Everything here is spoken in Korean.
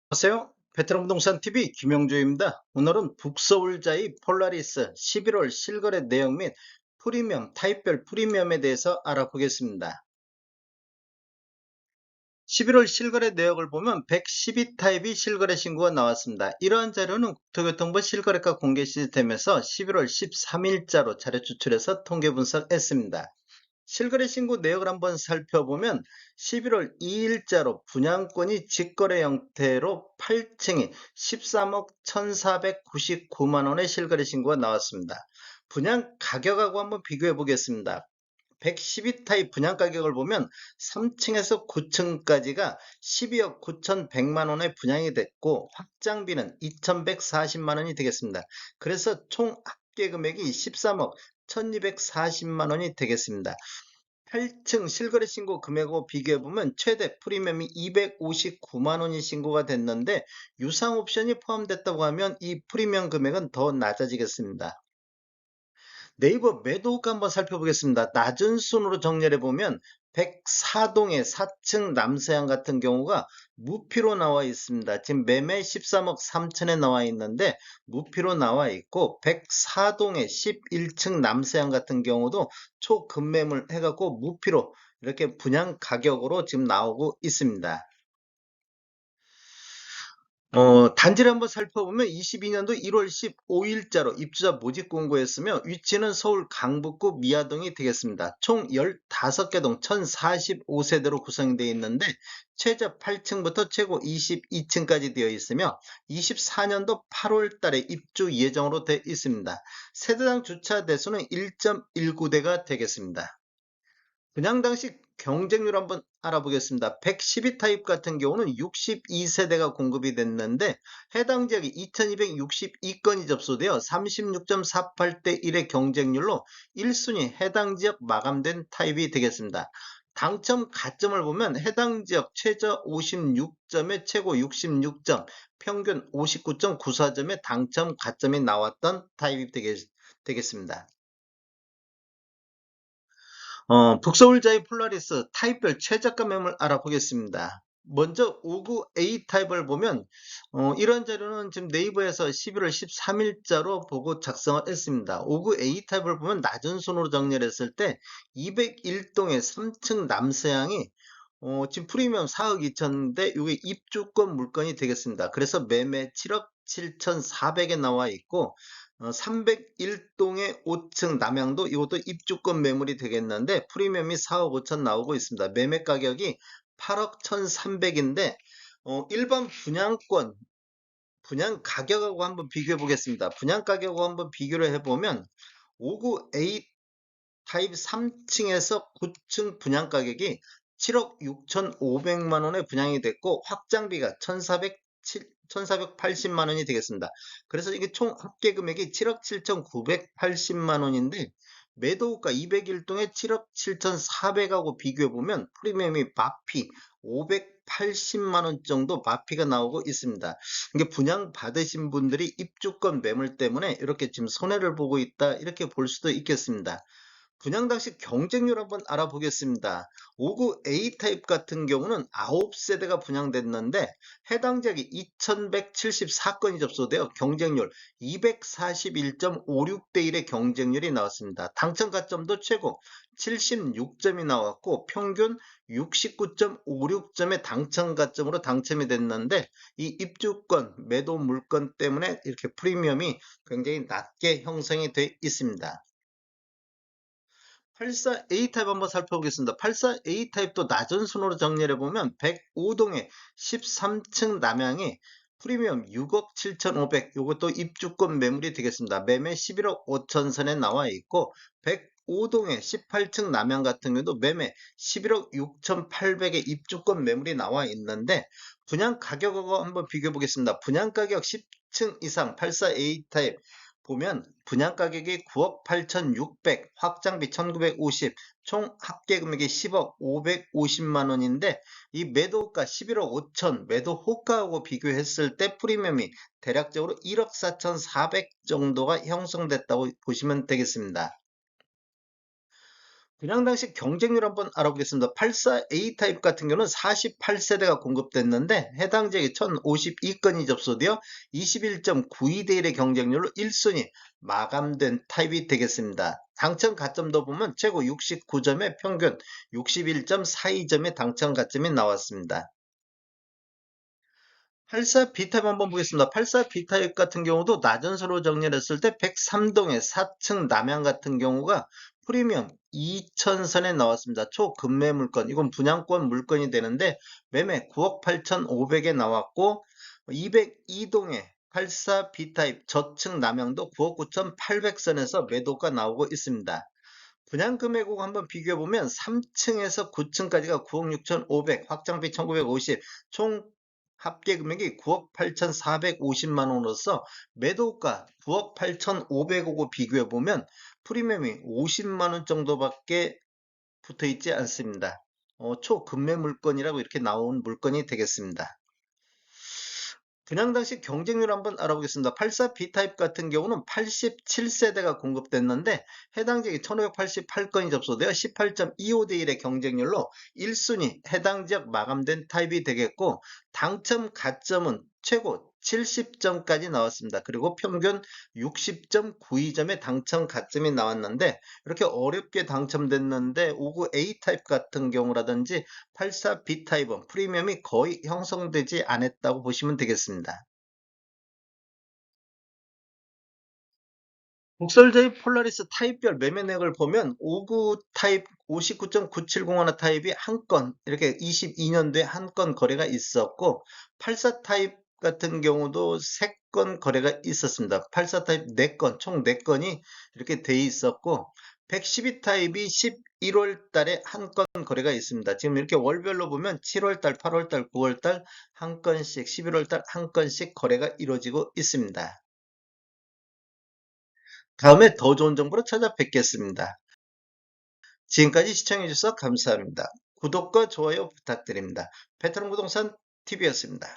안녕하세요. 베테랑 부동산 TV 김영주입니다. 오늘은 북서울자이 폴라리스 11월 실거래 내용 및 프리미엄, 타입별 프리미엄에 대해서 알아보겠습니다. 11월 실거래 내역을 보면 112타입이 실거래 신고가 나왔습니다. 이러한 자료는 국토교통부 실거래가 공개 시스템에서 11월 13일자로 자료 추출해서 통계 분석했습니다. 실거래 신고 내역을 한번 살펴보면 11월 2일자로 분양권이 직거래 형태로 8층이 13억 1,499만 원의 실거래 신고가 나왔습니다. 분양 가격하고 한번 비교해 보겠습니다. 112타입 분양 가격을 보면 3층에서 9층까지가 12억 9,100만 원에 분양이 됐고 확장비는 2,140만 원이 되겠습니다. 그래서 총 합계 금액이 13억 1,240만 원이 되겠습니다. 8층 실거래 신고 금액하고 비교해보면 최대 프리미엄이 259만 원이 신고가 됐는데 유상 옵션이 포함됐다고 하면 이 프리미엄 금액은 더 낮아지겠습니다. 네이버 매도가 한번 살펴보겠습니다. 낮은 순으로 정렬해 보면 104동의 4층 남서양 같은 경우가 무피로 나와 있습니다. 지금 매매 13억 3천에 나와 있는데 무피로 나와 있고 104동의 11층 남서양 같은 경우도 초급매물 해갖고 무피로 이렇게 분양 가격으로 지금 나오고 있습니다. 단지를 한번 살펴보면 22년도 1월 15일자로 입주자 모집 공고했으며 위치는 서울 강북구 미아동이 되겠습니다. 총 15개 동 1045세대로 구성되어 있는데 최저 8층부터 최고 22층까지 되어 있으며 24년도 8월 달에 입주 예정으로 되어 있습니다. 세대당 주차 대수는 1.19대가 되겠습니다. 분양 당시 경쟁률 한번 알아보겠습니다. 112 타입 같은 경우는 62세대가 공급이 됐는데 해당 지역이 2262건이 접수되어 36.48대 1의 경쟁률로 1순위 해당 지역 마감된 타입이 되겠습니다. 당첨 가점을 보면 해당 지역 최저 56점에 최고 66점, 평균 59.94점의 당첨 가점이 나왔던 타입이 되겠습니다. 북서울자이 폴라리스 타입별 최저가 매물 알아보겠습니다. 먼저 59A 타입을 보면 이런 자료는 지금 네이버에서 11월 13일자로 보고 작성을 했습니다. 59A 타입을 보면 낮은 순으로 정렬했을 때 201동의 3층 남서양이 지금 프리미엄 4억 2천인데 이게 입주권 물건이 되겠습니다. 그래서 매매 7억 7,400에 나와 있고 301동의 5층 남양도 이것도 입주권 매물이 되겠는데 프리미엄이 4억 5천 나오고 있습니다. 매매 가격이 8억 1,300인데 일반 분양권 분양 가격하고 한번 비교해 보겠습니다. 분양 가격하고 한번 비교를 해보면 59A 타입 3층에서 9층 분양 가격이 7억 6,500만 원에 분양이 됐고 확장비가 1,480만 원이 되겠습니다. 그래서 이게 총 합계 금액이 7억 7,980만 원인데 매도가 201동에 7억 7,400하고 비교해 보면 프리미엄이 마피 580만 원 정도 마피가 나오고 있습니다. 이게 분양 받으신 분들이 입주권 매물 때문에 이렇게 지금 손해를 보고 있다 이렇게 볼 수도 있겠습니다. 분양 당시 경쟁률 한번 알아보겠습니다. 59A 타입 같은 경우는 9세대가 분양됐는데 해당 지역이 2174건이 접수되어 경쟁률 241.56대 1의 경쟁률이 나왔습니다. 당첨 가점도 최고 76점이 나왔고 평균 69.56점의 당첨 가점으로 당첨이 됐는데 이 입주권 매도 물건 때문에 이렇게 프리미엄이 굉장히 낮게 형성이 되어 있습니다. 84A 타입 한번 살펴보겠습니다. 84A 타입도 낮은 순으로 정리해 보면 105동의 13층 남양이 프리미엄 6억 7,500 이것도 입주권 매물이 되겠습니다. 매매 11억 5천 선에 나와 있고 105동의 18층 남양 같은 경우도 매매 11억 6,800의 입주권 매물이 나와 있는데 분양 가격하고 한번 비교해 보겠습니다. 분양 가격 10층 이상 84A 타입 보면 분양 가격이 9억 8,600, 확장비 1,950, 총 합계 금액이 10억 550만 원인데 이 매도가 11억 5천, 매도 호가하고 비교했을 때 프리미엄이 대략적으로 1억 4,400 정도가 형성됐다고 보시면 되겠습니다. 분양당시 경쟁률 한번 알아보겠습니다. 84A 타입 같은 경우는 48세대가 공급됐는데 해당 지역에 1052건이 접수되어 21.92대 1의 경쟁률로 1순위 마감된 타입이 되겠습니다. 당첨 가점도 보면 최고 69점에 평균 61.42점의 당첨 가점이 나왔습니다. 84B타입 한번 보겠습니다. 84B타입 같은 경우도 나전서로 정리를 했을 때 103동의 4층 남양 같은 경우가 프리미엄 2천선에 나왔습니다. 초급매 물건, 이건 분양권 물건이 되는데 매매 9억 8,500에 나왔고 202동의 84B타입 저층 남양도 9억 9,800선에서 매도가 나오고 있습니다. 분양 금액하고 한번 비교해보면 3층에서 9층까지가 9억 6,500, 확장비 1,950, 총 합계 금액이 9억 8,450만 원으로서 매도가 9억 8,500하고 비교해보면 프리미엄이 50만 원 정도밖에 붙어 있지 않습니다. 초급매 물건이라고 이렇게 나온 물건이 되겠습니다. 분양 당시 경쟁률 한번 알아보겠습니다. 84B 타입 같은 경우는 87세대가 공급됐는데 해당 지역이 1588건이 접수되어 18.25대 1의 경쟁률로 1순위 해당 지역 마감된 타입이 되겠고 당첨 가점은 최고 70점까지 나왔습니다. 그리고 평균 60.92점의 당첨 가점이 나왔는데 이렇게 어렵게 당첨됐는데 59A 타입 같은 경우라든지 84B 타입은 프리미엄이 거의 형성되지 않았다고 보시면 되겠습니다. 국설제의 폴라리스 타입별 매매 내역을 보면 59 타입 59.970 타입이 한 건, 이렇게 22년도에 한 건 거래가 있었고 84 타입 같은 경우도 3건 거래가 있었습니다. 84 타입 4건, 총 4건이 이렇게 돼 있었고 112 타입이 11월 달에 한 건 거래가 있습니다. 지금 이렇게 월별로 보면 7월 달, 8월 달, 9월 달 한 건씩, 11월 달 한 건씩 거래가 이루어지고 있습니다. 다음에 더 좋은 정보로 찾아뵙겠습니다. 지금까지 시청해주셔서 감사합니다. 구독과 좋아요 부탁드립니다. 베테랑 부동산 TV였습니다.